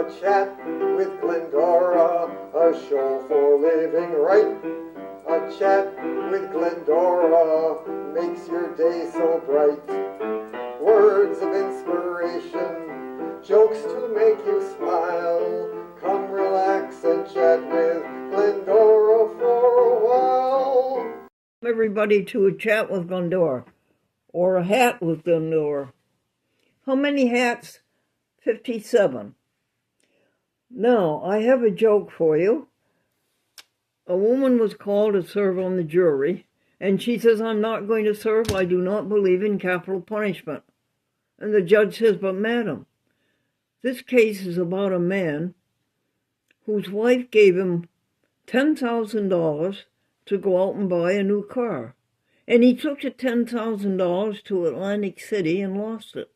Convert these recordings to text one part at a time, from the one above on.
A chat with Glendora, a show for living right. A chat with Glendora makes your day so bright. Words of inspiration, jokes to make you smile. Come relax and chat with Glendora for a while. Everybody to a chat with Glendora, or a hat with Glendora. How many hats? 57. Now, I have a joke for you. A woman was called to serve on the jury, and she says, I'm not going to serve. I do not believe in capital punishment. And the judge says, but madam, this case is about a man whose wife gave him $10,000 to go out and buy a new car. And he took the $10,000 to Atlantic City and lost it.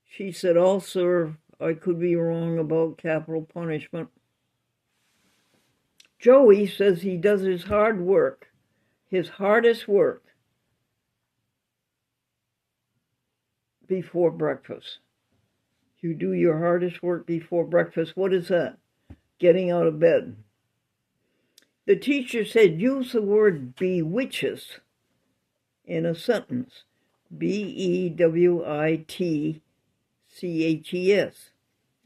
She said, oh, sir, I could be wrong about capital punishment. Joey says he does his hard work, his hardest work, before breakfast. You do your hardest work before breakfast. What is that? Getting out of bed. The teacher said, use the word bewitches in a sentence. Bewitches.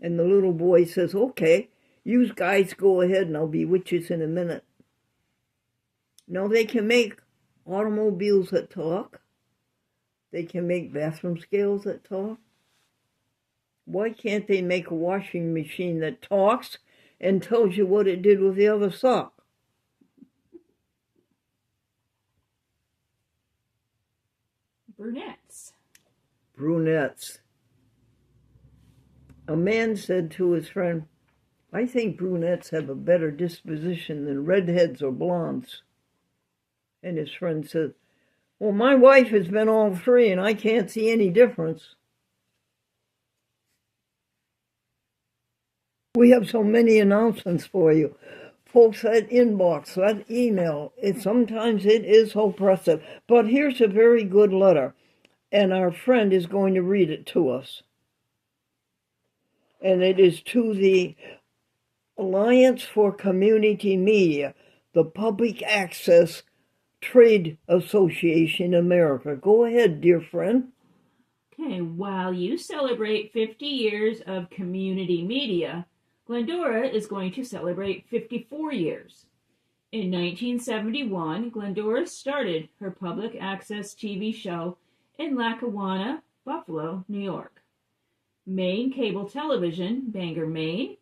And the little boy says, okay, you guys go ahead and I'll bewitch us in a minute. Now they can make automobiles that talk. They can make bathroom scales that talk. Why can't they make a washing machine that talks and tells you what it did with the other sock? Brunettes. A man said to his friend, I think brunettes have a better disposition than redheads or blondes. And his friend said, well, my wife has been all three and I can't see any difference. We have so many announcements for you. Folks, that inbox, that email, sometimes it is oppressive. But here's a very good letter, and our friend is going to read it to us. And it is to the Alliance for Community Media, the Public Access Trade Association in America. Go ahead, dear friend. Okay, while you celebrate 50 years of community media, Glendora is going to celebrate 54 years. In 1971, Glendora started her public access TV show in Lackawanna, Buffalo, New York. Maine Cable Television, Bangor, Maine.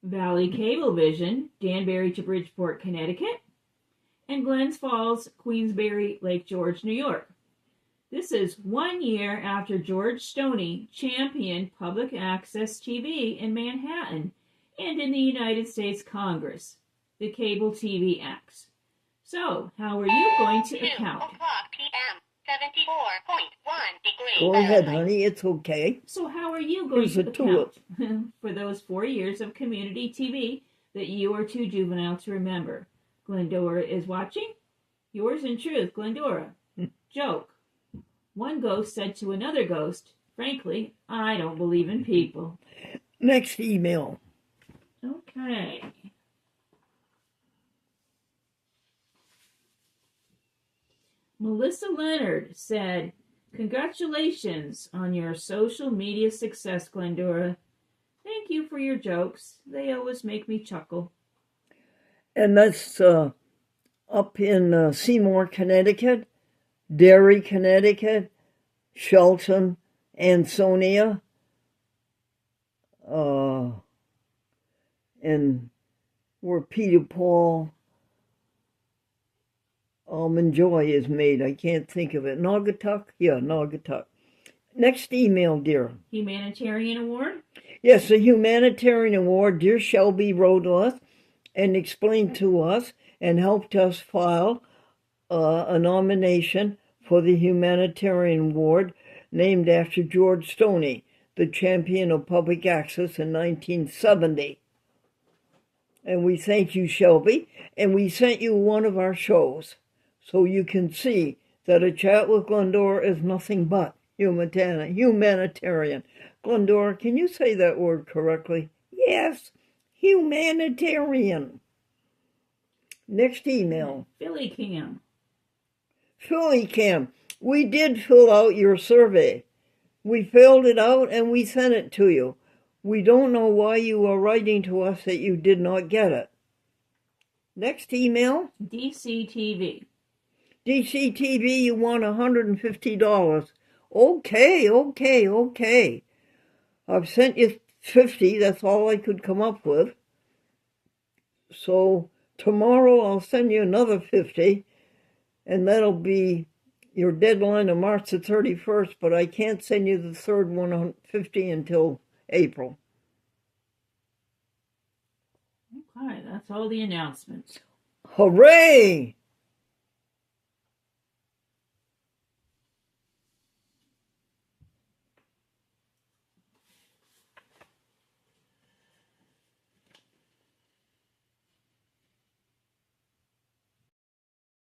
Valley Cablevision, Danbury to Bridgeport, Connecticut. And Glens Falls, Queensbury, Lake George, New York. This is 1 year after George Stoney championed public access TV in Manhattan and in the United States Congress, the Cable TV Acts. So, how are you going to account? 2 o'clock p.m., 74.1 degrees. Go ahead, honey, it's okay. So how are you going to account for those 4 years of community TV that you are too juvenile to remember? Glendora is watching. Yours in truth, Glendora. Joke. One ghost said to another ghost, frankly, I don't believe in people. Next email. Okay. Melissa Leonard said, congratulations on your social media success, Glendora. Thank you for your jokes. They always make me chuckle. And that's up in Seymour, Connecticut, Derry, Connecticut, Shelton, Ansonia, and where Peter Paul Almond Joy is made. I can't think of it. Naugatuck? Yeah, Naugatuck. Next email, dear. Humanitarian Award? Yes, a humanitarian award. Dear Shelby wrote us and explained to us and helped us file a nomination for the humanitarian award named after George Stoney, the champion of public access in 1970. And we thank you, Shelby, and we sent you one of our shows so you can see that a chat with Glendora is nothing but humanitarian. Glendora, can you say that word correctly? Yes, humanitarian. Next email. Philly Cam. Philly Cam, we did fill out your survey. We filled it out and we sent it to you. We don't know why you are writing to us that you did not get it. Next email. DCTV. DCTV, you want $150. Okay. I've sent you 50. That's all I could come up with. So tomorrow I'll send you another 50, and that'll be your deadline of March the 31st, but I can't send you the third 150 until April. Okay, that's all the announcements. Hooray!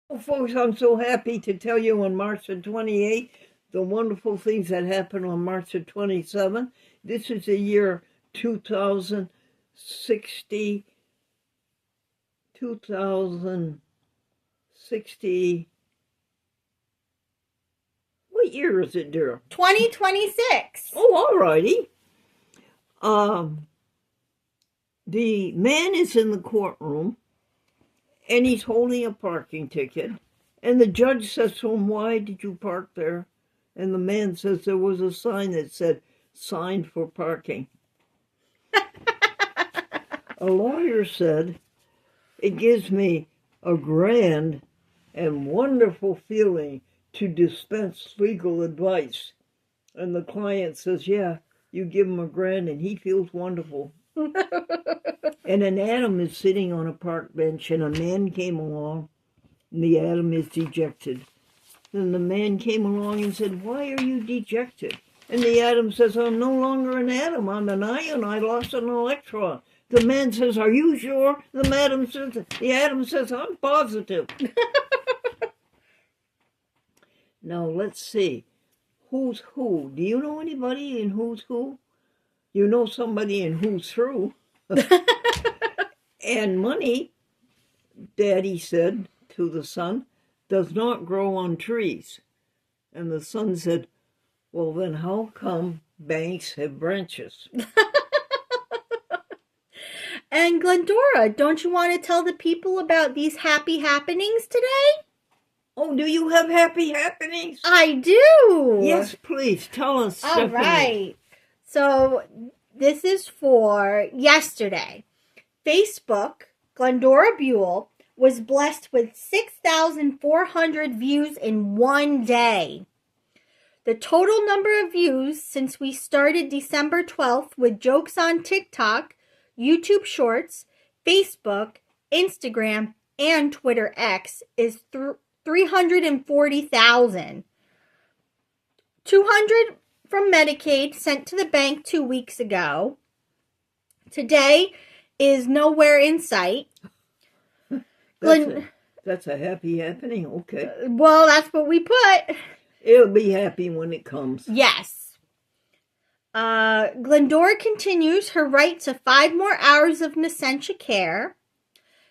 Well, folks, I'm so happy to tell you on March the 28th the wonderful things that happened on March the 27th. This is the year 2060. What year is it, dear? 2026. Oh, all righty. The man is in the courtroom, and he's holding a parking ticket, and the judge says to him, "Why did you park there?" And the man says there was a sign that said, "Signed for parking." A lawyer said, "It gives me a grand and wonderful feeling to dispense legal advice." And the client says, "Yeah, you give him a grand and he feels wonderful." And an atom is sitting on a park bench, and a man came along, and the atom is dejected. And the man came along and said, "Why are you dejected?" And the atom says, "I'm no longer an atom, I'm an ion, I lost an electron." The man says, "Are you sure?" The atom says, "I'm positive." Now let's see, who's who? Do you know anybody in who's who? You know somebody in who's through. And money, Daddy said to the son, does not grow on trees. And the son said, "Well, then how come banks have branches?" And Glendora, don't you want to tell the people about these happy happenings today? Oh, do you have happy happenings? I do. Yes, please, tell us, All Stephanie. right. So this is for yesterday. Facebook, Glendora Buell, was blessed with 6,400 views in one day. The total number of views since we started December 12th with jokes on TikTok, YouTube Shorts, Facebook, Instagram, and Twitter X is 340,000. 200 from Medicaid sent to the bank 2 weeks ago. Today is nowhere in sight. That's a happy happening, okay. Well, that's what we put. It'll be happy when it comes. Yes. Glendora continues her right to 5 more hours of Nescentia care.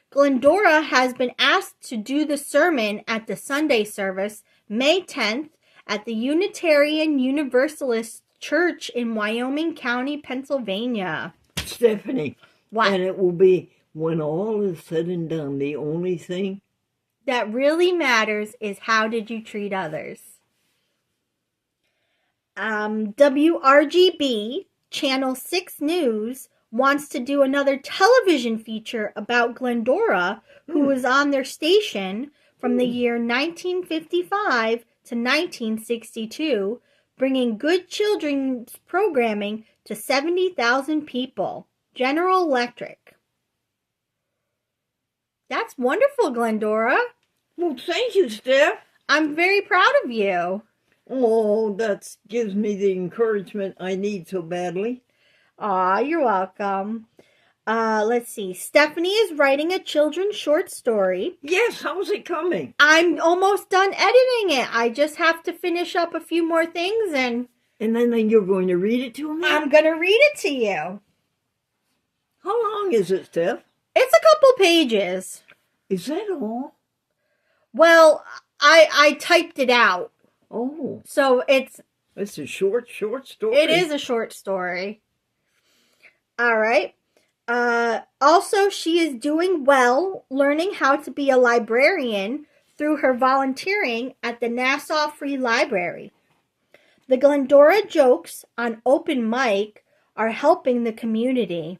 Glendora has been asked to do the sermon at the Sunday service May 10th at the Unitarian Universalist Church in Wyoming County, Pennsylvania. Stephanie. What? And it will be, when all is said and done, the only thing that really matters is how did you treat others. WRGB, Channel 6 News, wants to do another television feature about Glendora, who was on their station from the year 1955 to 1962, bringing good children's programming to 70,000 people. General Electric. That's wonderful, Glendora. Well, thank you, Steph. I'm very proud of you. Oh, that gives me the encouragement I need so badly. Aw, you're welcome. Let's see. Stephanie is writing a children's short story. Yes, how's it coming? I'm almost done editing it. I just have to finish up a few more things and And then you're going to read it to me? I'm going to read it to you. How long is it, Steph? It's a couple pages. Is that all? Well, I typed it out. Oh. So it's a short story. It is a short story. All right. Also, she is doing well learning how to be a librarian through her volunteering at the Nassau Free Library. The Glendora jokes on open mic are helping the community.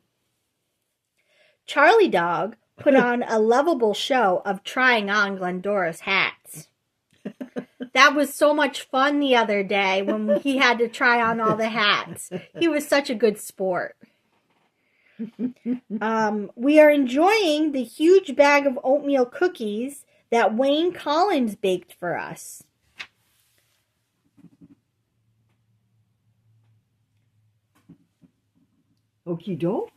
Charlie Dog put on a lovable show of trying on Glendora's hats. That was so much fun the other day when he had to try on all the hats. He was such a good sport. We are enjoying the huge bag of oatmeal cookies that Wayne Collins baked for us. Okie doke.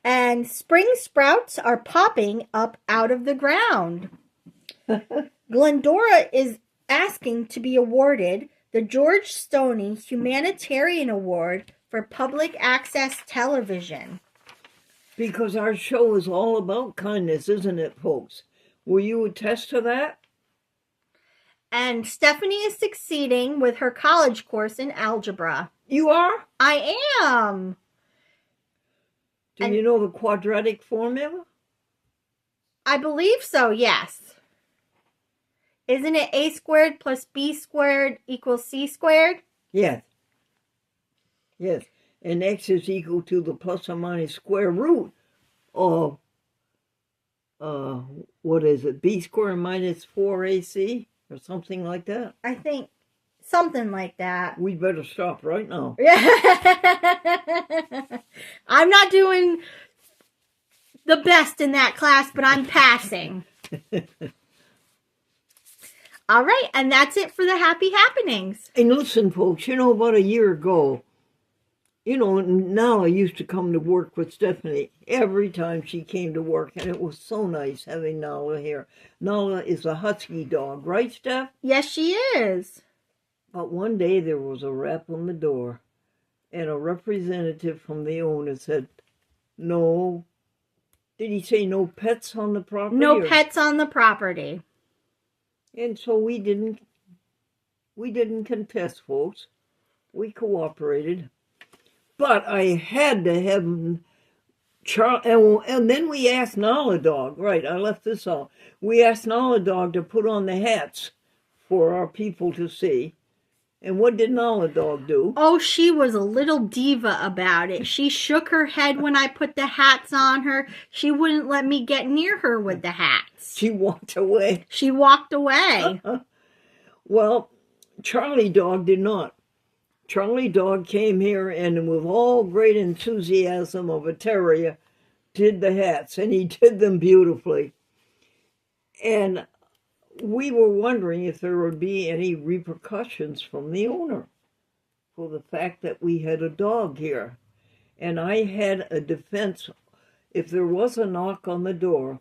And spring sprouts are popping up out of the ground. Glendora is asking to be awarded the George Stoney Humanitarian Award for Public Access Television. Because our show is all about kindness, isn't it, folks? Will you attest to that? And Stephanie is succeeding with her college course in algebra. You are? I am. Do you know the quadratic formula? I believe so, yes. Isn't it a squared plus b squared equals c squared? Yes. Yes. And x is equal to the plus or minus square root of, what is it, b squared minus 4ac or something like that? I think something like that. We'd better stop right now. I'm not doing the best in that class, but I'm passing. All right, and that's it for the happy happenings. And listen, folks, about a year ago, Nala used to come to work with Stephanie every time she came to work, and it was so nice having Nala here. Nala is a husky dog, right, Steph? Yes, she is. But one day there was a rap on the door, and a representative from the owner said, no. Did he say no pets on the property? No pets on the property. And so we didn't contest, folks. We cooperated. But I had to have and then we asked Nala Dog, right, I left this out. We asked Nala Dog to put on the hats for our people to see. And what did Nala Dog do? Oh, she was a little diva about it. She shook her head when I put the hats on her. She wouldn't let me get near her with the hats. She walked away. She walked away. Well, Charlie Dog did not. Charlie Dog came here and with all great enthusiasm of a terrier did the hats, and he did them beautifully. And we were wondering if there would be any repercussions from the owner for the fact that we had a dog here. And I had a defense. If there was a knock on the door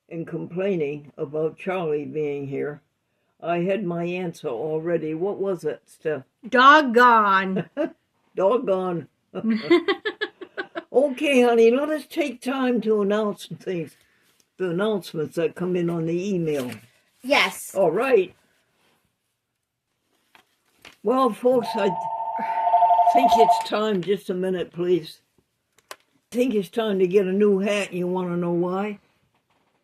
and complaining about Charlie being here, I had my answer already. What was it, Steph? Doggone. Doggone. Okay, honey, let us take time to announce things. The announcements that come in on the email. Yes. All right. Well, folks, I think it's time, just a minute, please. I think it's time to get a new hat. You want to know why?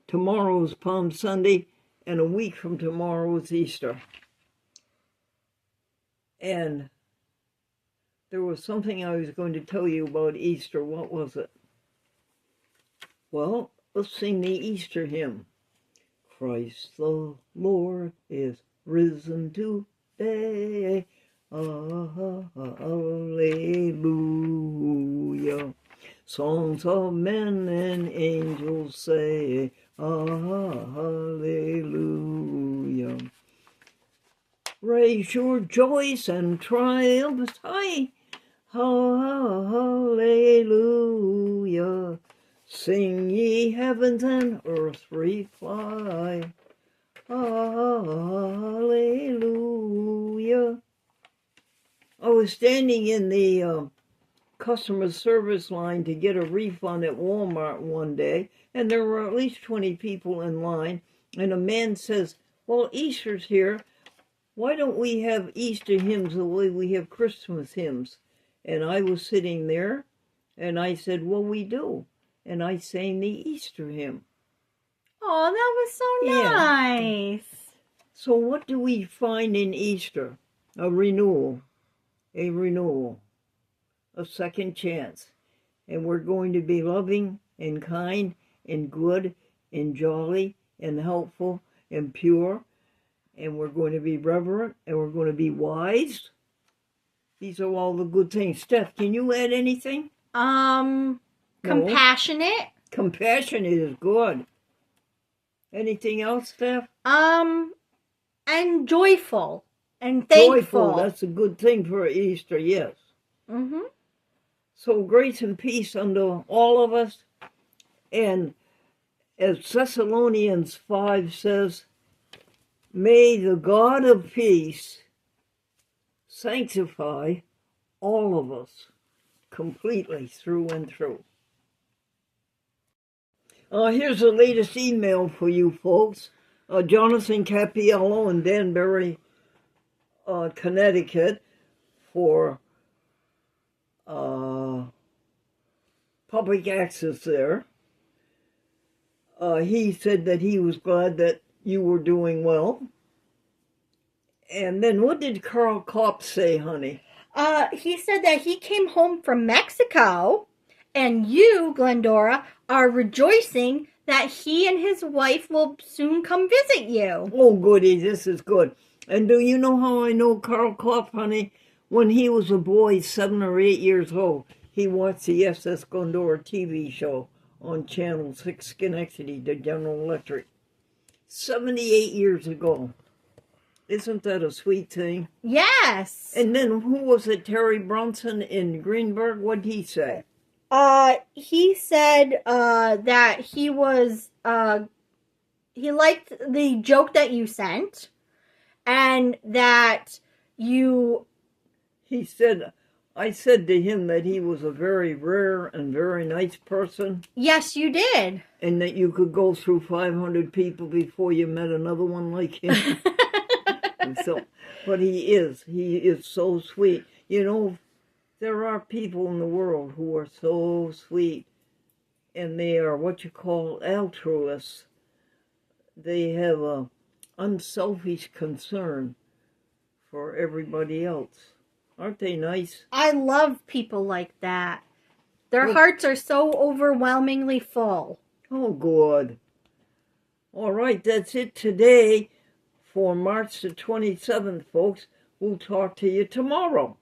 Tomorrow's Palm Sunday, and a week from tomorrow is Easter. And there was something I was going to tell you about Easter. What was it? Well, let's sing the Easter hymn. Christ the Lord is risen today. Alleluia. Songs of men and angels say, Alleluia. Raise your joys and triumphs high. Hallelujah. Sing ye heavens and earth reply. Hallelujah. I was standing in the customer service line to get a refund at Walmart one day, and there were at least 20 people in line, and a man says, well, Easter's here. Why don't we have Easter hymns the way we have Christmas hymns? And I was sitting there, and I said, well, we do. And I sang the Easter hymn. Oh, that was so Yeah. nice. So what do we find in Easter? A renewal, a second chance. And we're going to be loving and kind and good and jolly and helpful and pure. And we're going to be reverent and we're going to be wise. These are all the good things. Steph, can you add anything? No? Compassionate. Compassionate is good. Anything else, Steph? And joyful and thankful. Joyful, that's a good thing for Easter, yes. Mm-hmm. So grace and peace unto all of us. And as Thessalonians 5 says, may the God of peace sanctify all of us completely through and through. Here's the latest email for you folks. Jonathan Capiello in Danbury, Connecticut, for public access there. He said that he was glad that you were doing well. And then what did Carl Kopp say, honey? He said that he came home from Mexico, and you, Glendora, are rejoicing that he and his wife will soon come visit you. Oh, goody, this is good. And do you know how I know Carl Kopp, honey? When he was a boy, 7 or 8 years old, he watched the SS Glendora TV show on Channel 6 Schenectady, the General Electric. 78 years ago. Isn't that a sweet thing? Yes. And then who was it, Terry Brunson in Greenberg? What did he say? He said that he was he liked the joke that you sent, and that you. He said, I said to him that he was a very rare and very nice person. Yes, you did. And that you could go through 500 people before you met another one like him. And so, but he is so sweet. You know, there are people in the world who are so sweet, and they are what you call altruists. They have a unselfish concern for everybody else. Aren't they nice? I love people like that. Their hearts are so overwhelmingly full. Oh, good. All right, that's it today for March the 27th, folks. We'll talk to you tomorrow.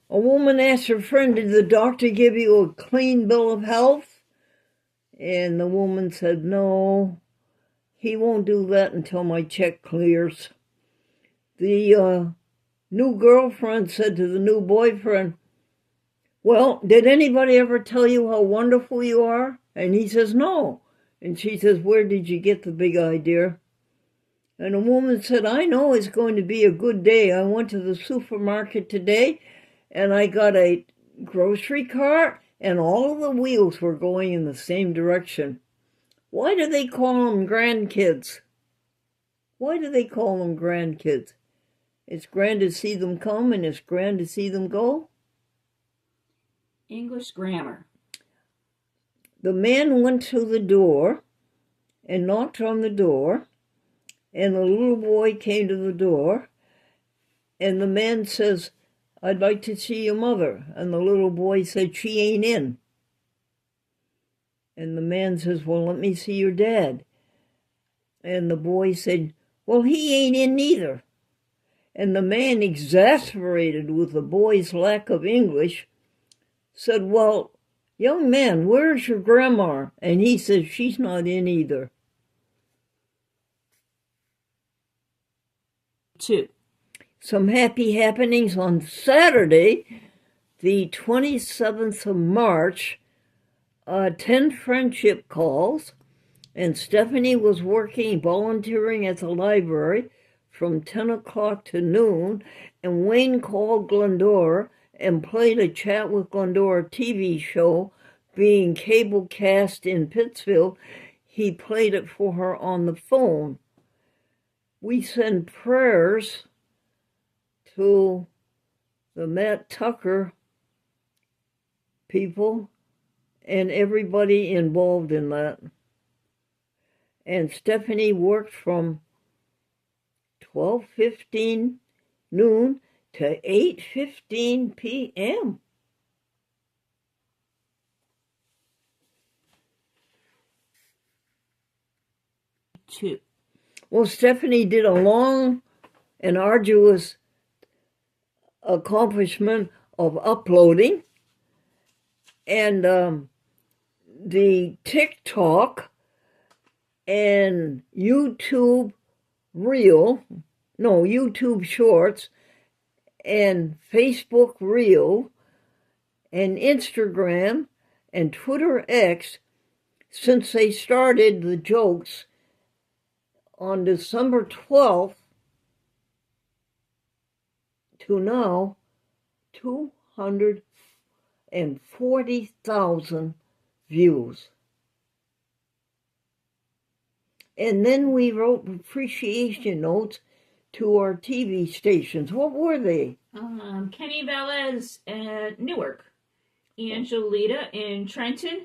A woman asked her friend, did the doctor give you a clean bill of health? And the woman said, no, he won't do that until my check clears. The new girlfriend said to the new boyfriend, well, did anybody ever tell you how wonderful you are? And he says, no. And she says, where did you get the big idea? And a woman said, I know it's going to be a good day. I went to the supermarket today, and I got a grocery cart, and all of the wheels were going in the same direction. Why do they call them grandkids? Why do they call them grandkids? It's grand to see them come, and it's grand to see them go. English grammar. The man went to the door and knocked on the door, and the little boy came to the door, and the man says, I'd like to see your mother. And the little boy said, she ain't in. And the man says, well, let me see your dad. And the boy said, well, he ain't in neither. And the man, exasperated with the boy's lack of English, said, well, young man, where's your grandma? And he says, she's not in either. 2. Some happy happenings on Saturday, the 27th of March, 10 friendship calls, and Stephanie was volunteering at the library from 10 o'clock to noon, and Wayne called Glendora and played a Chat with Glendora TV show being cable cast in Pittsfield. He played it for her on the phone. We send prayers to the Matt Tucker people and everybody involved in that. And Stephanie worked from 12:15 noon to 8:15 p.m. Two. Well, Stephanie did a long and arduous accomplishment of uploading, and the TikTok and YouTube Shorts and Facebook Reel and Instagram and Twitter X, since they started the jokes on December 12th to now, 240,000 views. And then we wrote appreciation notes to our TV stations. What were they? Kenny Velez at Newark, Angelita in Trenton,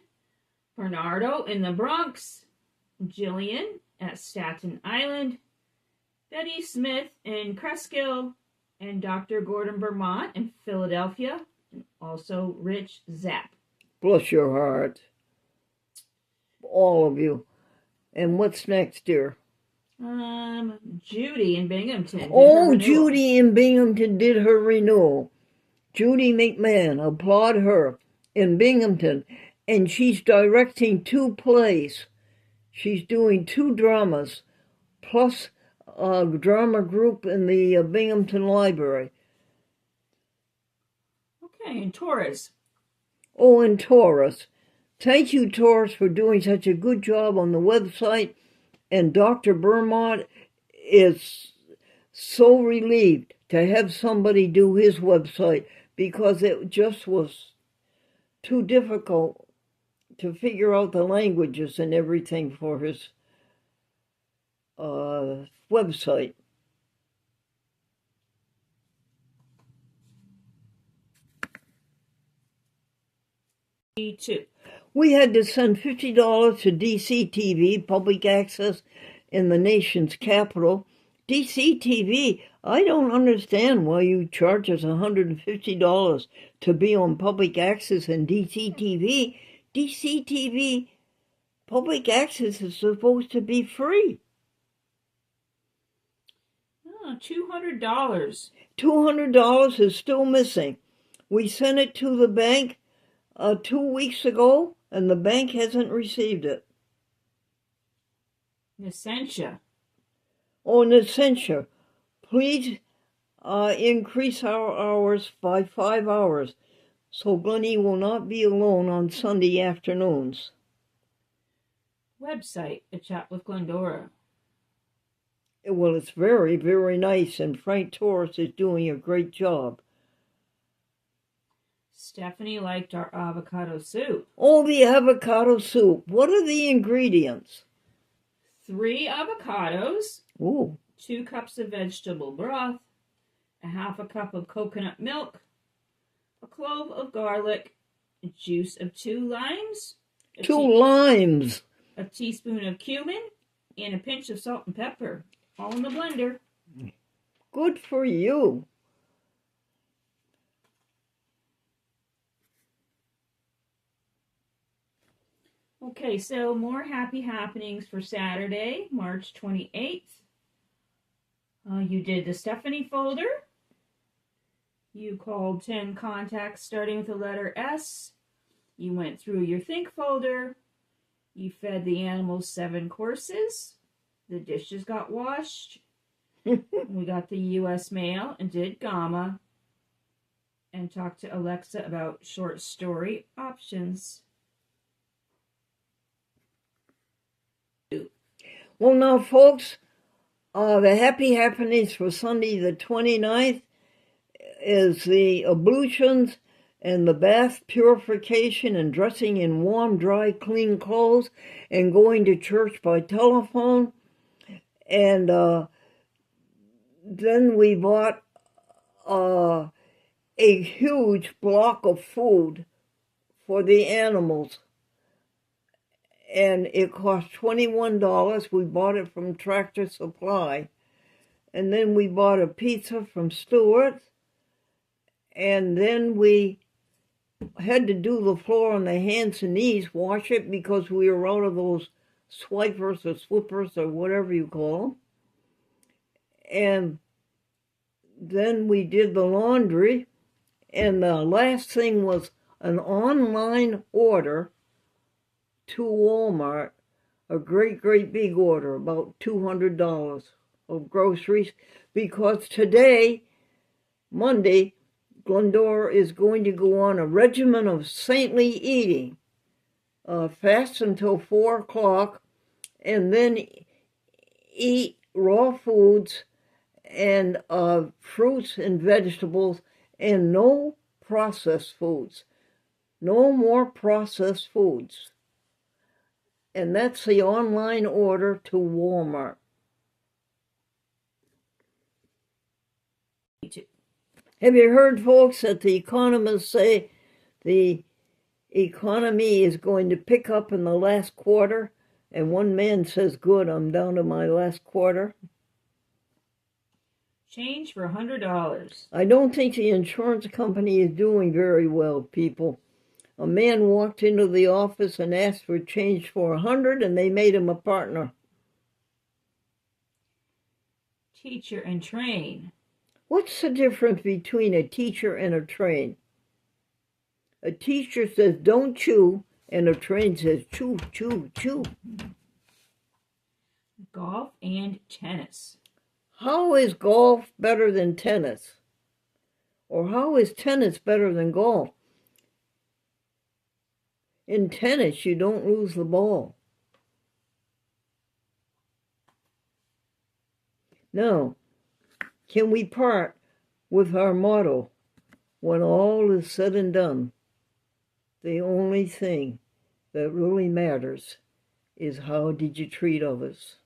Bernardo in the Bronx, Jillian at Staten Island, Betty Smith in Cresskill, and Dr. Gordon Vermont in Philadelphia, and also Rich Zapp. Bless your heart. All of you. And what's next, dear? Judy in Binghamton. Oh, Judy in Binghamton did her renewal. Judy McMahon, applaud her, in Binghamton. And she's directing 2 plays. She's doing 2 dramas, plus a drama group in the Binghamton Library. Okay, and Taurus. Oh, and Taurus. Thank you, Taurus, for doing such a good job on the website. And Dr. Vermont is so relieved to have somebody do his website, because it just was too difficult to figure out the languages and everything for his website. Two. We had to send $50 to DCTV, public access in the nation's capital. DCTV, I don't understand why you charge us $150 to be on public access in DCTV. DCTV, public access is supposed to be free. Oh, $200. $200 is still missing. We sent it to the bank 2 weeks ago, and the bank hasn't received it. Essentia. Oh, Essentia, please increase our hours by 5 hours, so Glennie will not be alone on Sunday afternoons. Website, A Chat with Glendora. Well, it's very, very nice, and Frank Torres is doing a great job. Stephanie liked our avocado soup. Oh, the avocado soup. What are the ingredients? 3 avocados. Ooh. 2 cups of vegetable broth. 1/2 cup of coconut milk. A clove of garlic. A juice of 2 limes. 2 limes. A teaspoon of cumin. And a pinch of salt and pepper. All in the blender. Good for you. Okay, so more happy happenings for Saturday, March 28th. You did the Stephanie folder. You called 10 contacts starting with the letter S. You went through your Think folder. You fed the animals 7 courses. The dishes got washed. We got the U.S. mail and did Gamma. And talked to Alexa about short story options. Well, now, folks, The happy happenings for Sunday the 29th is the ablutions and the bath purification and dressing in warm, dry, clean clothes and going to church by telephone. And then we bought a huge block of food for the animals. And it cost $21. We bought it from Tractor Supply. And then we bought a pizza from Stewart's. And then we had to do the floor on the hands and knees, wash it because we were out of those swipers or slippers or whatever you call them. And then we did the laundry. And the last thing was an online order to Walmart, a great big order, about $200 of groceries, because today, Monday, Glendora is going to go on a regimen of saintly eating, fast until 4 o'clock, and then eat raw foods and fruits and vegetables, and no processed foods. No more processed foods. And that's the online order to Walmart. Have you heard, folks, that the economists say the economy is going to pick up in the last quarter? And one man says, good, I'm down to my last quarter. Change for $100. I don't think the insurance company is doing very well, people. A man walked into the office and asked for change for $100, and they made him a partner. Teacher and train. What's the difference between a teacher and a train? A teacher says, don't chew, and a train says, chew, chew, chew. Golf and tennis. How is golf better than tennis? Or how is tennis better than golf? In tennis, you don't lose the ball. Now, can we part with our motto, when all is said and done, the only thing that really matters is how did you treat others?